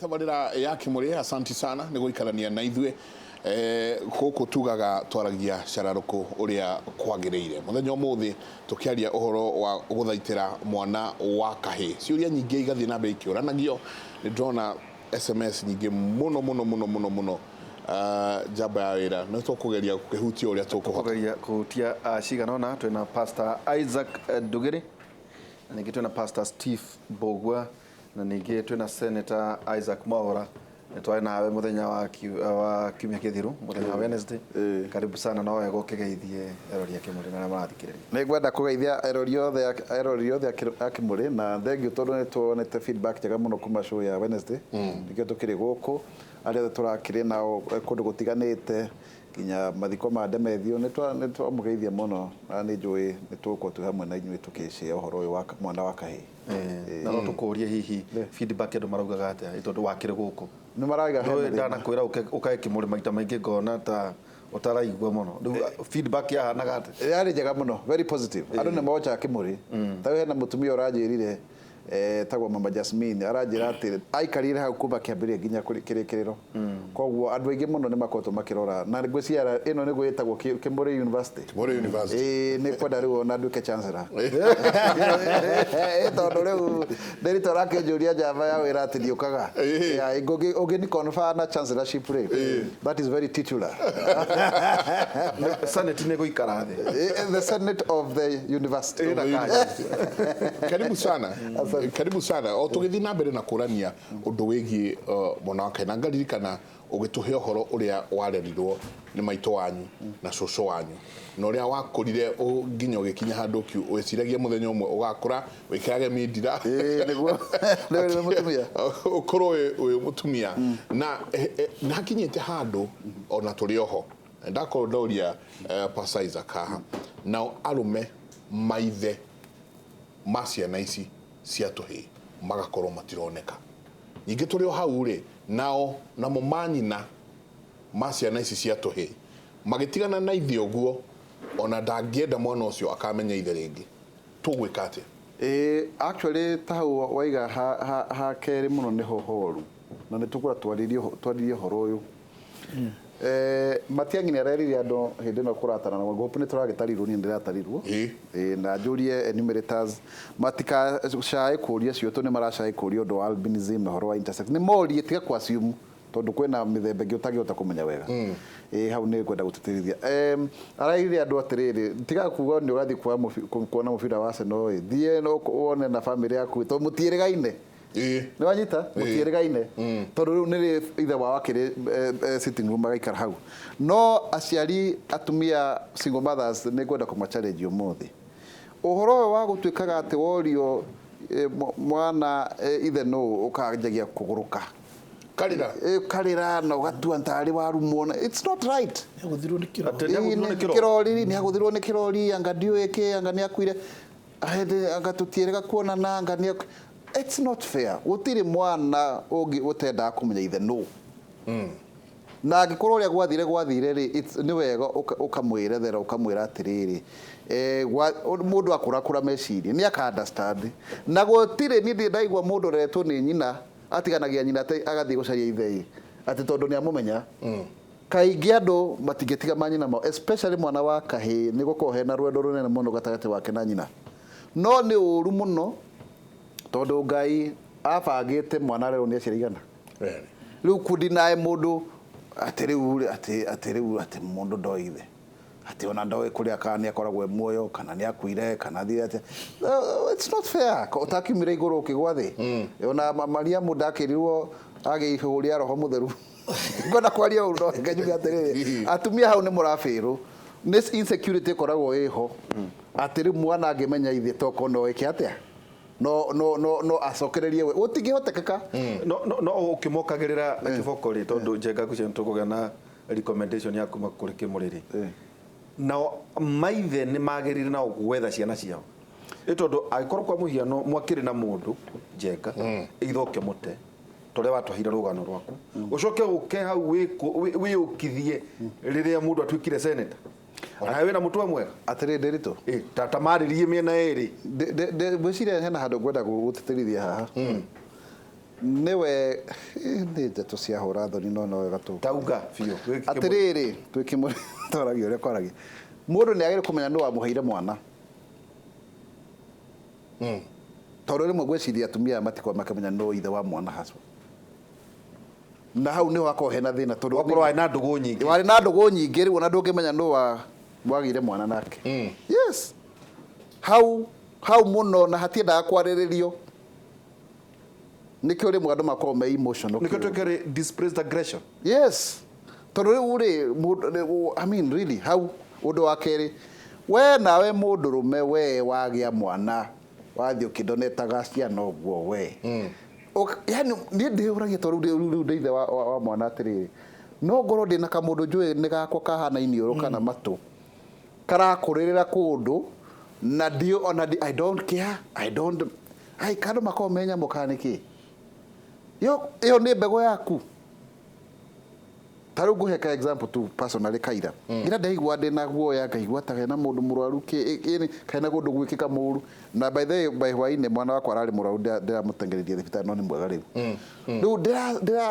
mitabarira ya Kimuri, asanti sana ni guikarania na ithue guku tugaga twaragia cararuku uria kwagiriire muthenya umuthi tukiaria uhoro wa guthaitira mwana wa kahi ciuria nyingi igathie na mbere ikiuranagio ni ndrona SMS nyingi muno jamba ya wira no tukugeria kuhutia uria tukugeria kuhutia cigana ona twina Pastor Isaac Ndugiri na ningi twina Pastor Steve Bogwa na ningi twina Senator Isaac Mwaura twari nawe muthenya wa kiumia kithiru muthenya wa Wednesday karibu sana na wewe gukigeithie erori ya Kimuri na marathikiriria ni gwenda kugeithia erori yothe ya Kimuri na thengi tondu ni tuonete feedback njega muno kuma show ya Wednesday nikio tukiri guku aria turakire nao kundu gutiganite kinya mathiko ma Ndemethio ni twamugeithia muno na ni njui ni tuko tu hamwe na inyuĩ tukishia uhoro uyu wa mwana wa kahi na no tukurie hihi feedback andu maraugaga atia tondu wakire guku ni maraiga he ndana kwira ukae Kimuri maita maingi ngona ta utaraigua muno feedback ya hanaga atia yari njega muno very positive andu ni mocha Kimuri ta hena mutumia urajirire tagwa mama Jasmine arajira ati aikarire hau kuba kiambiria nginya kirikiriro koguo andu aingi muno ni makoto makirora na ngwiciara ino ni gwitagwo Kimuri University ni kwenda riu na nduke chancellor tondu riu nderitora rakenjuria java ya wira ati ndiukaga ugi ni confer na chancellorship rate that is very titular senate ni guikara the senate of the university karibu sana o tugithi na mbere na kurania undu wigi mwana wa kaina ngaririkana ugituhe uhoro uria warerirwo ni maito wanyu na coco wanyu na uria wakurire nginya ugikinya handu wiciragia muthenya umwe ugakura wikirage mindira niguo ni mutumia ukorwo uyu mutumia na hakinyite handu ona turi oho ndakorwo ndoria Pastor Isaac na arume maithe maciana ici cia tuhi magakorwo matironeka nyingi turi o hau ri nao na mumanyina maciana ici cia tuhi magitigana na ithe oguo ona ndangienda mwana ucio akamenya ithe ringi tugwika atia actually tahu waiga ha keri muno ni hohoru na ni tukura twaririe horo uyu Matiang'i arerire andu hindi no kuratana na ngopu ni turagitarirwo ni ndiratarirwo na njurie enumerators matika shae kuria cio ni marashae kuria undu wa albinism na horo wa intersex ni morie tiga kwa assume tondu kwina mithemba ngi utagiota kumenya wega hau ni kwenda guteterithia araire andu atiriri tiga kuga ni ugathi kuona mubira wa Arsenal thie no wone na family yaku to mutieregaine ni wanyita mutieregaine tondu ni ithe wa wakiri sitting room agaikara hau no aciari atumia single mothers ni kwenda kuma challenge umuthi uhoro wa gutwikaga ati worio mwana ithe no ukajagia kuguruka karira na ugatua ntari waru muona it's not right guthirwo ni kirori ni aguthirwo ni kirori anga ndiuike anga ni akwire ahende anga tutierega kuona na anga ni it's not fair gutiri mwana ungi utenda kumenya ithe no na gikorwo ria gwathire ri ni wega ukamwirethera ukamwira atiriri mundu akurakura meciria ni aka understand na gutiri ni ndaigwa mundu retwo ni nyina atiganagia nyina agathii gucaria ithe ati tondu ni amumenya kaingi andu matingetiga manyina mao especially mwana wa kahi ni gukohe na rwendo runene muno gatagati wake na nyina no ni uru muno tondu Ngai abangite mwana rero ni acirigana riu kundi nae mundu atiriu ati mundu ndoithe ati ona ndoe kuria kana akoragwo muoyo kana ni akuire kana thire ati it's not fair utakimire iguru ukigwa thi ona Maria mudakirirwo agihuria roho mutheru ngona kwaria undo nganyuga atiriri atumia hau ni murafiru ni insecurity koragwo iho atiri mwana angimenya ithe toko no eke atia no acokererie we utingihotekeka no ukimokagirira kibokori tondu njenga gucio tukugia na recommendation yaku makuri Kimuri na maithe ni magirire na gwetha ciana ciao tondu agikorwo kwa muhiano mwakiri na mundu njenga ithoke mute tore watwahira rugano rwaku ucoke uke hau wi ukithie riria mundu atwikire senator ona wewe na mutwe mwega atire nderito tata maririe miena eri mwicire hena handu gwenda guteterithia haha niwe ndi ndeto cia hura thoni no wega tu tauga biũ atiriri twikimuragio ria kwaragia mundu ni agire kumenya no wamuheire mwana tondu rimwe gwiciria atumia matiko makamenya no ithe wa mwana haswa na hau niho hakorwo hena thina tondu wakorwo wari na ndugu nyingi wari na ndugu nyingi riu ona ndungimenya no wa mwagire mwana nake yes hau muno na hatiendaga kwariririo nikio rimwe andu makorwo me emotional nikio twekere displaced aggression yes tondu riu ri I mean really hau undu wa keri we nawe mundurume we wagia mwana wathi ukidonetaga ciana uguo we yani ni ndiuragia tondu riu ndeithe wa mwana atiriri no ngoro ndina kamundu njui ni gakwa kahana iniuru kana matu karakuririra kundu na dio ona I don't care I kando makomenya mukaniki yo ni mbego yaku taru guheka example tu personally kaira gira ndaigwa ndina guoya ngaigwa ta na mundu murwaru kaina gundu gwikika muru na by the by hwaine mwana wakwa arari murwaru ndiramutengereria thibitari no ni mwega riu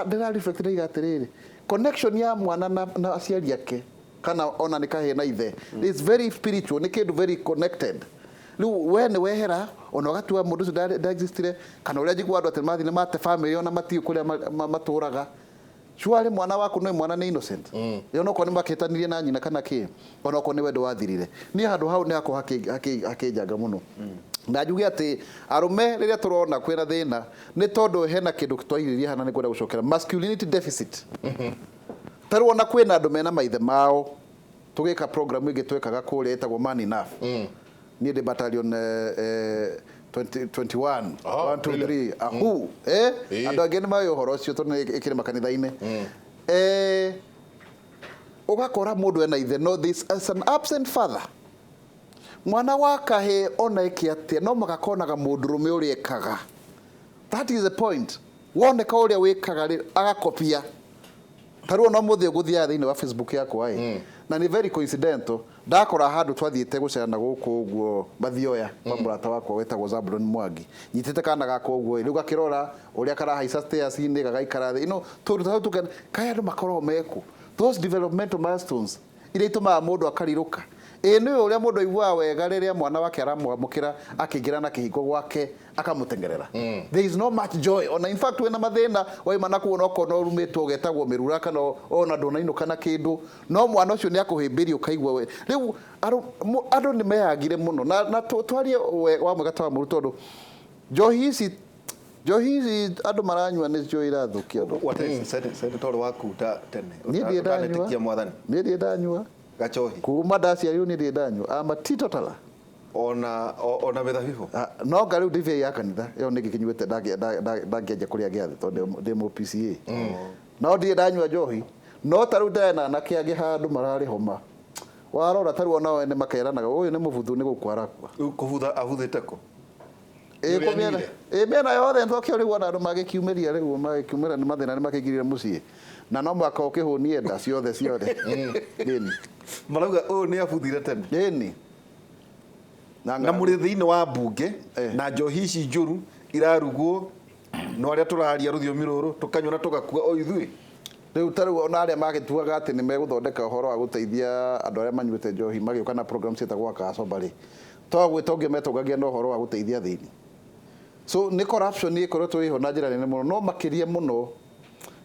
ndira reflect ndaiga atiriri connection ya mwana na aciari ake kana ona nikahe na ithe it's very spiritual ni kindu very connected riu we ni wehera ona gatua mundu ucio da existire kana uria njigua andu ati mathi ni mate family ona matiu kuria maturaga Chuale mwana waku no mwana ni innocent. Yo no ko ni maketanirie na nyina kana ki. Ona ko ni wendo wathirire. Ni handu hau ni hako hakijaga muno. Na njuge ati arume riria turona kwina thina ni tondu hena kindu twairiria hana ni kwenda gucokera masculinity deficit. Taru ona kwina andu mena maithe mao. Tugika program ingi twekaga kuria etagwo man enough. Ni the battalion 21 1 2 3 ahu andu angĩ nĩmaĩ ũhoro ũcio tondũ ĩkĩrĩ makanitha-inĩ ũgakora mũndũ ena ithe no this as an absent father mwana wa kahĩ ona ĩkĩ atĩa no magakonaga mũndũrũme ũrĩa ekaga that is the point woneka ũrĩa wĩkaga agakopia tarũ no mũthĩ ũgũthiaga thĩinĩ wa Facebook yakwa na ni very coincidental ndakora handu twathiite gucerana guku uguo Mathioya kwa murata wakwa wetagwo Zabulon Mwangi nyitite kana gako uguo riu gakirora uria karahaica stairs ini gagaikara thi tundu tukan kaya andu makorwo meku those developmental milestones ire ituma mundu akariruka ni uria mundu aigua wega riria mwana wake aramwamukira akingira na kihingo gwake akamutengerera there is no much joy ona in fact wena mathina waimana kuona okono rumitwo getagwo mirura kana ona ndonaino kana kindu no mwana ucio ni akuhimbirio kaigwa we riu andu ni meyagire muno na twarie wa mwega tawa muru tondu njohi ici andu maranyua ni njohi irathukia andu senator waku ta tene nitikia mwathani ni ndanyua gachohi kuma ndaciario ni ndanyua amatito tala ona bethabibu no ngari ndive ya kanitha yo niki kinyuite ndageja kuria giathi tondu ndimo PCA no ndie ndanyua njohi no taru ndena na kiage handu marari homa warora taru ona ene makeranaga uyu ni mubuthu ni gukwarakwa kubutha abuthite ko kumiana miena yothe ndokio riu ona andu magikiumiria riu magikiumira ni mathina ni makigirire mucii na no mwaka ukihunie nda ciothe nini marauga uyu ni abuthire tene nini na muri thiini wa bunge na njohi ici njuru irarugwo no aria turaria ruthiomi ruru tukanywa na tugakua o ithui riu taru ona aria magituaga ati ni meguthondeka uhoro wa guteithia andu aria manyuite njohi magiuka na program cietagwo Kacombari twagwita ungi metugagia no uhoro wa guteithia thiini so ni corruption ni ikoretwo iho na njira nene muno no makirie muno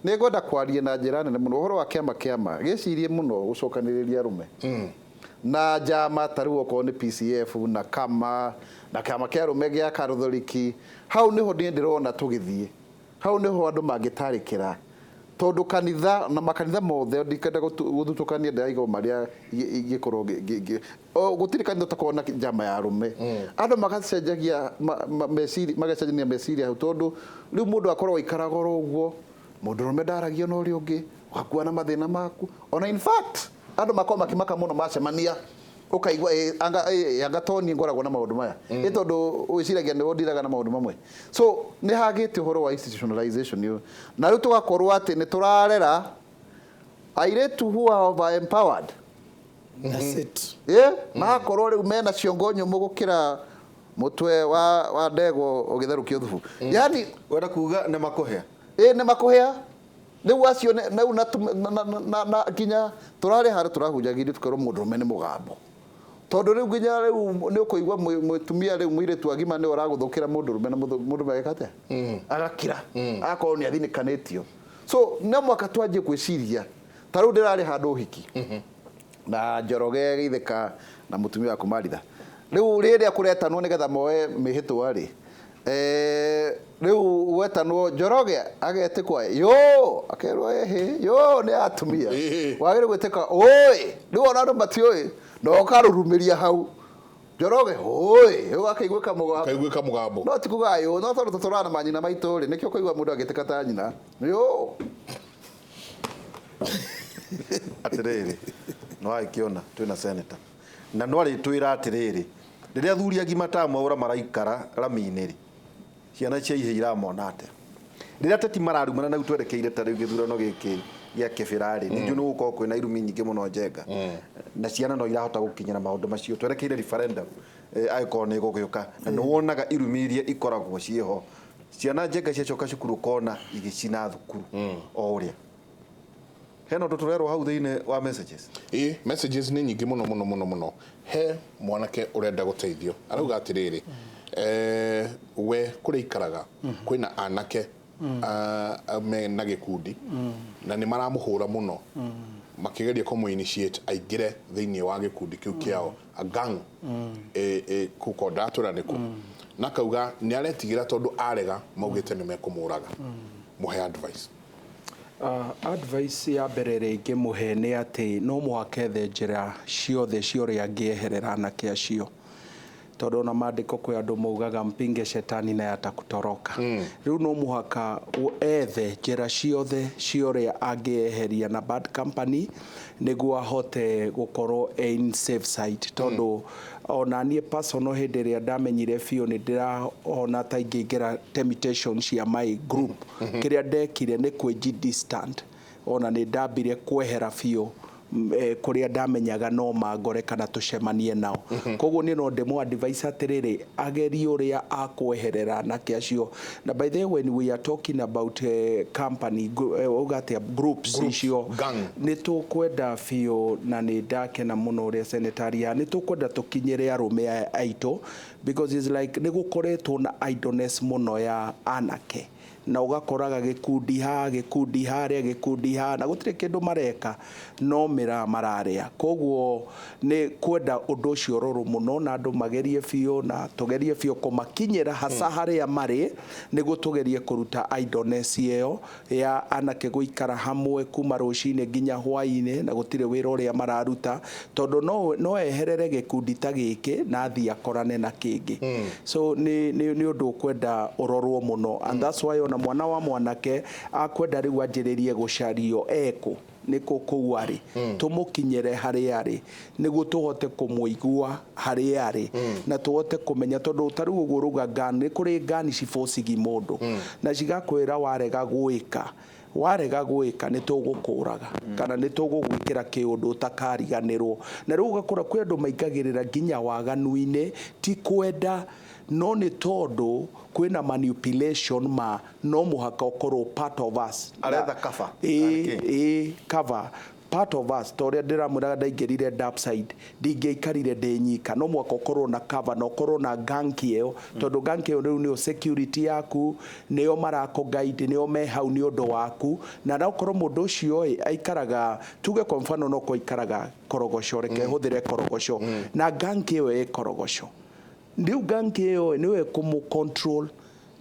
ni ngwenda kwaria na njira nene muno uhoro wa kiama gicirie muno gucokaniriria rume na jama taru oko ni PCF na kama kia rume gia Karuthoriki hau niho ndirona tugithie hau niho andu mangitarikira tondu kanitha na makanitha mothe ndikenda guthutukania ndaigo maria igikorwo gutiri kanitha takona jama ya rume andu magacenjagia magacenjania meciria hau tondu riu mundu akorwo ikaraga uguo mundu rume ndaragia no ri ungi wakua na mathina maku ona in fact andu makoma makimaka muno macemania ukaigwa anga toni ngoragwo na maundu maya tondu wiciragia ni wondiraga na maundu mamwe so ni hagite uhoro wa institutionalization yo na riu tugakorwo ati ni turarera airetu who are empowered that's it magakorwo riu mena ciongo nyumu gukira mutwe wa ndego ugitherukio thubu yani wenda kuga ne makohea ne makohea riu acio na kinya turare hara turahunjagire tukorwo mundurume ni mugambo tondu riu nginya riu ni ukuigwa mutumia riu muiretu agima ni uraguthukira mundurume na mundurume agekate agakira akorwo ni athinikanitio so no mwaka twanjie gwiciria taru ndirari handu hiki na Njoroge Githeka na mutumia wa Kumaritha riu riria kuretanwo nigetha moe mihitwa ri riu wetanwo Njoroge agetikwa yo akerwo yo ni atumia wagire gwetika oi riu ona andu matioi no karurumiria hau Njoroge oi ugakeigwika mugambo no tikuga yo no tondu tuturana manyina maitu ri nikio kuigwa mundu agetika ta nyina yo atiriri no aikiona twina senator na no ari twira atiriri riria thuri agima tamwe ura maraikara rami-ini ri ciana cia ihe iramona ate riria teti mararumana na gutwerekeire ta riu githurano giki ya kebirari ni njuno guko kwina irumi nyingi muno Njenga na ciana no irahota gukinyira maundu macio twerekeire referendum aiko ni gugiuka na no wonaga irumi iria ikoragwo cieho ciana Njenga ciacoka cukuru kona igicina thukuru o uria heno tuturerwo hau thiine wa messages messages ni nyingi muno he mwanake urenda guteithio arauga atiriri we kuri ikaraga kwina anake me na gikundi na ni maramuhura muno makigeria komo initiate aigire thiini wa gikundi kiu kiao a gang kukoda turaniku na kauga ni aretigira tondu arega maugite ni mekumuraga muhe advice advice ya mbere rĩngĩ mũhe nĩ atĩ no mũhakethe njĩra ciothe ciorĩa angĩeherera anake acio tondũ na maandĩko kwĩ andũ maugaga mpinge shetani na yatakutoroka rĩu no mũhaka ethe njĩra ciothe ciorĩa angĩeheria na bad company nĩguo ahote gũkorwo in safe side tondũ ona niĩ personal hĩndĩ ĩrĩa ndamenyire biũ nĩ ndĩrona ta ingĩingĩra temptation cia my group kĩrĩa ndekire nĩ kwĩji distant ona nĩ ndambire kwehera biũ kuria ndamenyaga no mangore kana tucemanie nao koguo ni no ndemo advice atiriri ageri uria akweherera na kiacio na by the way when we are talking about company ugate groups icio ni tukwenda fio na ni ndakena muno uria senetaria ni tukwenda tukinyire arume aito because it's like ni gukoretwo na idleness muno ya anake na ugakoraga gikundi haria na gutire kindu mareka no mira mararia koguo ni kwenda undu ucio ruru muno na andu magerie fio na tugerie fio kumakinyira hasa haria mari niguo tugerie kuruta idleness iyo ya anake guikara hamwe kuma rucine nginya hwaine na gutire wira uria mararuta tondu no eherere gikundi ta giki na thia korane na kingi so ni undu kwenda urorwo muno and that's why na mwana wa mwanake akwenda riu anjiririe gucario eko niko kou ari tumukinyere hari ari niguo tuhote kumuigua hari ari na tuhote kumenya tondu taru uguruga gani kuri gani cibocigi mundu na cigakwira warega gwika ni tugukuraga kana ni tugugwikira kiundu utakariganirwo na riu ugakora kwi andu maingagirira nginya waganuine ti kwenda no ni tondu kwina manipulation ma no muhaka ukorwo part of us aretha cover cover part of us toria ndiramuraga ndaingirire dark side ndingeikarire ndinyika no mwaka ukorwo na cover no ukorwo na gang iyo tondu gang iyo riu ni security yaku nio marako guide nio me hau ni undu waku na na ukorwo mundu ucio aikaraga tuge kwa mfano no ko ikaraga korogosho reke huthire korogosho na gang iyo korogosho ndiu gang iyo niwe kumu control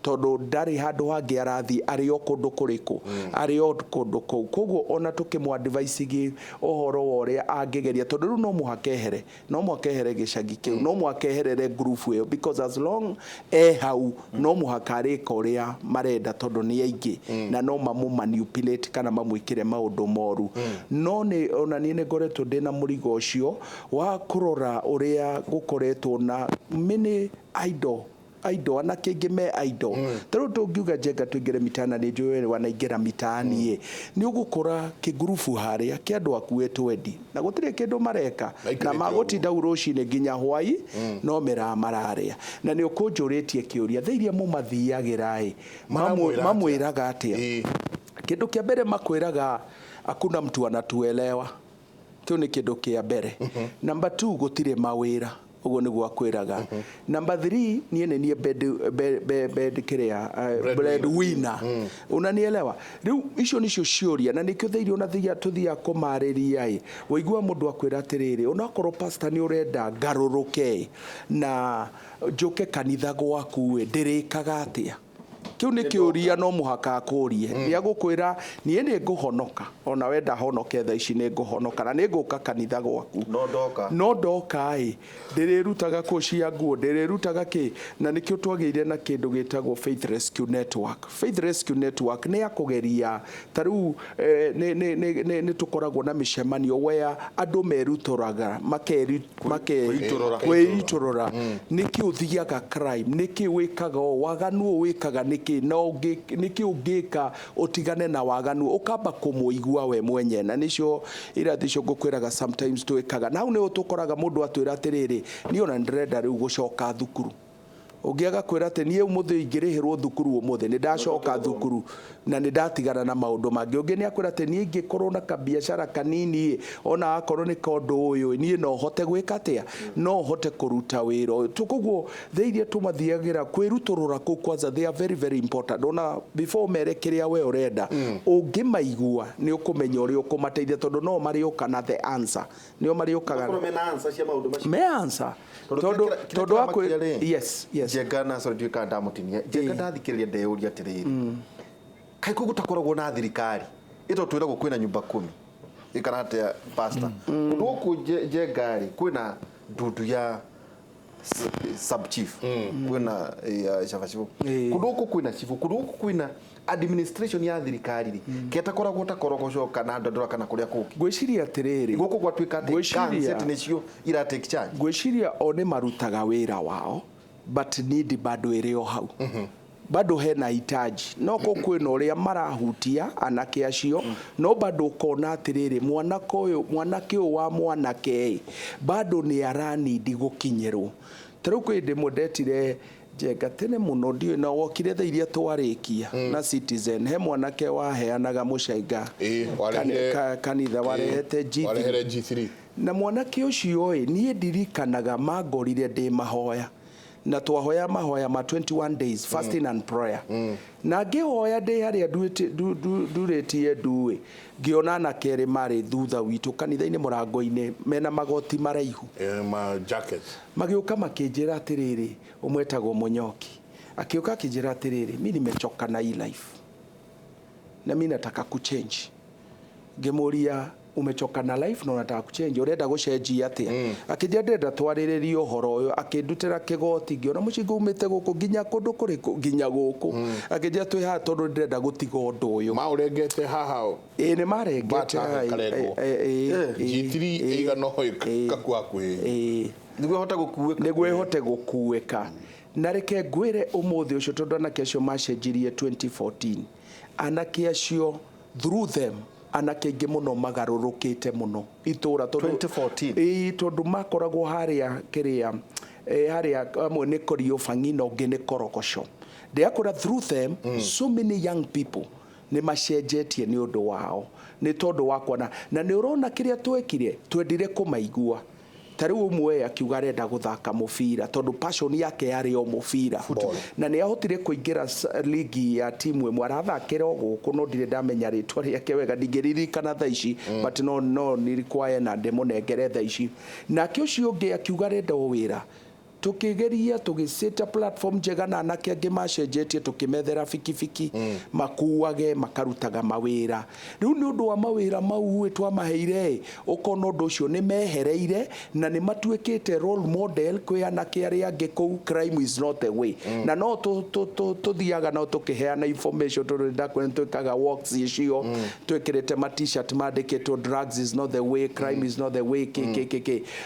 tondu ndari handu hangi arathi ari o kundu kuriku ari o kundu kou koguo ona tukimwa advice gi ohoro woria angigeria tondu riu no muhakehere gicagi kiu no muhakeherere group iyo because as long hau no muhakarika uria marenda tondu ni aingi na no mamu manipulate kana mamwikire maundu moru no ni ona ni ngoretwo ndina murigo ucio wa kurora uria gukoretwo na mini idol idol anake aingĩ me idol tarĩu tũngiuga Njenga tũingĩre mitaani nĩ njũĩ wanaingĩra mitaani nĩ ũgũkora kĩgurubu harĩa kĩa andũ akuĩtwo endi na gũtirĩ kĩndũ mareka na magũtinda rũcinĩ nginya hwai no mararĩa na nĩ ũkũnjũrĩtie kĩũria thaa iria mũmathiagĩra mamwĩraga atĩa kĩndũ kĩa mbere makwĩraga hakuna mtu anatuelewa kĩu nĩ kĩndũ kĩa mbere number 2 gũtirĩ mawĩra uguo niguo akwĩraga number 3 niĩ nĩ niĩ bed kĩrĩa breadwinner unanielewa rĩu icio nicio ciũria na nĩkĩo theirio na tũthia kũmarĩria waigua mũndũ akwĩra atĩrĩrĩ onakorwo pastor nĩ ũrenda ngarũrũke na njoke kanitha gwaku ndĩrĩkaga atĩa kiu nĩ kĩũria no mũhaka akũrie nĩ agũkwĩra niĩ nĩ ngũhonoka ona wenda honoke thaa ici nĩ ngũhonoka na nĩ ngũka kanitha gwaku no ndoka ndĩrĩrutaga kũcia nguo ndĩrĩrutaga kĩ na nĩkĩo twagĩire na kĩndũ gĩtagwo Faith Rescue Network. Faith Rescue Network nĩ yakũgeria tarĩu nĩ tũkoragwo na mĩcemanio where andũ merutũraga kwĩitũrũra nĩkĩ ũthiaga crime nĩkĩ wĩkaga waganu wĩkaga nĩkĩ ũngĩka ũtigane na waganu ũkamba kũmũigua we mwenye na nĩcio irathi cio ngũkwĩraga sometimes twĩkaga na hau nĩ ũtũkoraga mũndũ atwĩra atĩrĩrĩ niĩ ona ndĩrenda rĩu gũcoka thukuru ũngĩaga kwĩra atĩ niĩ ũmũthĩ ingĩrĩhĩrwo thukuru ũmũthĩ nĩ ndacoka thukuru na nĩ ndatigana na maũndũ mangĩ ũngĩ nĩ akwĩra atĩ niĩ ingĩkorwo na kabiacara kanini ona akorwo nĩ kaũndũ ũyũ niĩ no hote gwĩka atĩa no hote kũruta wĩra ũyũ koguo thaa iria tũmathiagĩra kwĩrutũrũra kũu kwanza they are very very important ona before mere kĩrĩa we ũrenda ũngĩmaigua nĩ ũkũmenya ũrĩa ũkũmateithia tondũ no marĩũka na the answer nĩo marĩũkaga me answer tondũ akwĩ yes Njenga na sorry ka ndamũtinia Njenga ndathikĩrĩria ndeyũria atĩrĩrĩ kaĩ kũu gũtakoragwo na thirikari ĩto twĩragwo kwĩna nyũmba 10 ĩkana atĩa pastor kũndũ gũkũ Njenga kwĩna ndundu ya sub chief kwĩna shabacibu kũndũ gũkũ kwĩna chief kũndũ gũkũ kwĩna administration ya thirikari ketakoragwo takorogocoka na ndondora kana kũrĩa kũngĩ ngwĩciria atĩrĩrĩ gũkũ gwatuĩka atĩ council nĩcio ira take charge ngwĩciria o nĩ marutaga wĩra wao but need bado ĩrĩ o hau bado hena hitaji no kwĩna ũrĩa marahutia anake acio no bado kona atĩrĩrĩ mwanake ũyũ wa mwanake bado nĩ aranidi gũkinyĩrwo tarĩu kwĩ ndĩmwe ndetire Njenga tene mũno ndiũ na wokire thaa iria twarĩkia na Citizen he mwanake waheanaga mũcenga kanitha warehete G3 na mwanake ũcio niĩ ndirikanaga mangorire ndĩ mahoya na twahoya mahoya ma 21 days fasting and prayer na ngĩhoya ndĩ harĩa ndurĩtie nduĩ ngĩona na kerĩ marĩ thutha witũ kanitha-inĩ mũrango-inĩ mena magoti maraihu ma jacket magĩũka makĩnjĩra atĩrĩrĩ ũmwetagwo Mũnyoki akĩũka akĩnjĩra atĩrĩrĩ mimi nimechoka na hii life na mimi nataka kuchange ngĩmũria umechoka na life na unataka kuchange urenda gũcenjia atĩa akĩnjĩra ndĩrenda twarĩrĩrie ũhoro ũyũ akĩndutĩra kĩgoti ngĩona mũcinga umĩte gũkũ nginya kũndũ kũrĩ nginya gũkũ akĩnjĩra twĩ haha tondũ ndĩrenda gũtiga ũndũ ũyũ maũrengete haha nĩ marengete G3 ĩigana hoĩ kakua kwĩ nĩguo ĩhote gũkuĩka na reke ngwĩre ũmũthĩ ũcio tondũ anake acio macenjirie 2014 anake acio through them anake aingĩ mũno magarũrũkĩte mũno itũra 2014 tondũ makoragwo harĩa kĩrĩa harĩa amwe nĩ Koriofang'i na ũngĩ nĩ Korogoco ndĩakora through them so many young people nĩ macenjetie nĩ ũndũ wao nĩ tondũ wakwa na nĩ ũrona kĩrĩa twekire twendire kũmaigua tarĩu ũmwe akiuga arenda gũthaka mũbira tondũ passion yake yarĩ o mũbira na nĩ ahotire kũingĩra ligi ya timu ĩmwe arathakĩra gũkũ no ndirĩ ndamenya rĩtwa rĩake wega ndingĩririkana thaa ici but no nĩ require na ndĩmũnengere thaa ici nake ũcio ũngĩ akiuga arenda o wĩra tukigeria tugiseta platform njega na anake angĩ macenjetie tukimethera fikifiki makuage makarutaga mawira riu ni undu wa mawira mau twamaheire ukona undu ucio ni mehereire na ni matuikite role model kwi anake aria angĩ kuu crime is not the way na no tuthiaga no tukiheana information tundu ndakwenda twikaga walks icio twikirite ma t-shirt mandikitwo drugs is not the way crime is not the way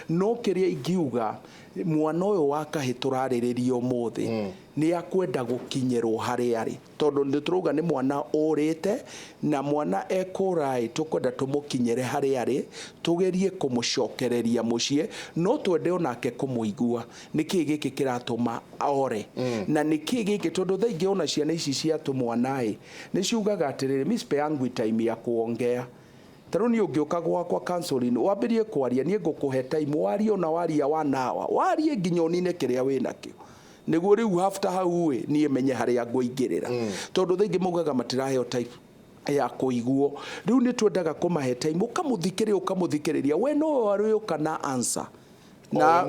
no kiria ingiuga mwana uyu wa kahĩ tũrarĩrĩria ũmũthĩ nĩ akwenda gũkinyĩrwo harĩa arĩ, tondũ nĩ tũrauga nĩ mwana ũrĩte na mwana ekũra tũkwenda tũmũkinyĩre harĩa arĩ, tũgerie kũmũcokereria mũciĩ, no twende onake kũmũigua nĩkĩ gĩkĩ kĩratũma ore na nĩkĩ gĩkĩ, tondũ thaa ingĩ ona ciana ici cia tũmwana nĩ ciugaga atĩrĩrĩ, mimi sipeangwi time ya kuongea. Tarũ nĩ ũngĩũka gwakwa counseling wambĩrie kwaria, niĩ ngũkũhe time warie, ona waria 1 hour warie nginya ũnine kĩrĩa wĩnakĩo, nĩguo rĩu after hau niĩ menye harĩa ngũingĩrĩra, tondũ thaa ingĩ maugaga matiraheo time ya kũiguo. Rĩu nĩ twendaga kũmahe time, ũkamũthikĩrĩria we no arĩũka na answer na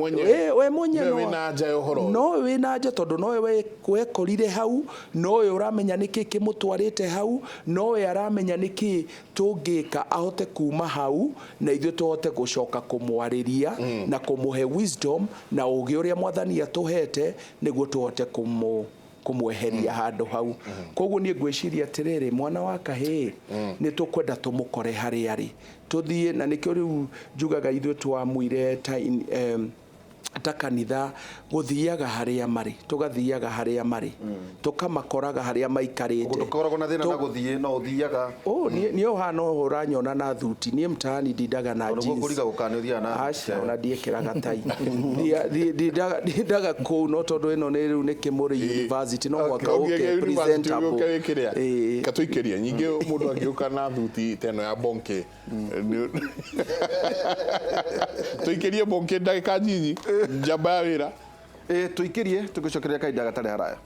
we mwenye no wĩna nja, tondũ nowe wekorire hau, nowe ũramenya nĩkĩ kĩmũtwarĩte hau, nowe aramenya nĩkĩ tũngĩka ahote kuma hau na ithuĩ tũhote gũcoka kũmwarĩria na kũmũhe wisdom na ũgĩ ũrĩa Mwathani atũhete nĩguo tũhote kũmweheria handũ hau. Koguo niĩ ngwĩciria atĩrĩrĩ, mwana wa kahĩĩ nĩ tũkwenda tũmũkore harĩa arĩ, tũthiĩ, na nĩkĩo rĩu njugaga ithuĩ twamwire ta kanitha gũthiaga harĩa marĩ, tũgathiaga harĩa marĩ, tũkamakoraga harĩa maikarĩte. Ndũkoragwo na thĩna na gũthiĩ, no ũthiaga niĩ ũhana ũranyona na thuti, niĩ mtaani ndindaga na jeans, ũkũriga gũkanĩthia na aca ona ndiĩkĩraga tai ndindaga kũu, no tondũ ĩno nĩ rĩu nĩ Kĩmũrĩ University, no mwaka ũke presentable katũikĩria nyingĩ mũndũ angĩũka na thuti teno ya bonke tũikĩrie bonke ndagĩka nyinyi njamba ya wĩra tũikĩrie tũgĩcokereria kahinda gatarĩ haraya.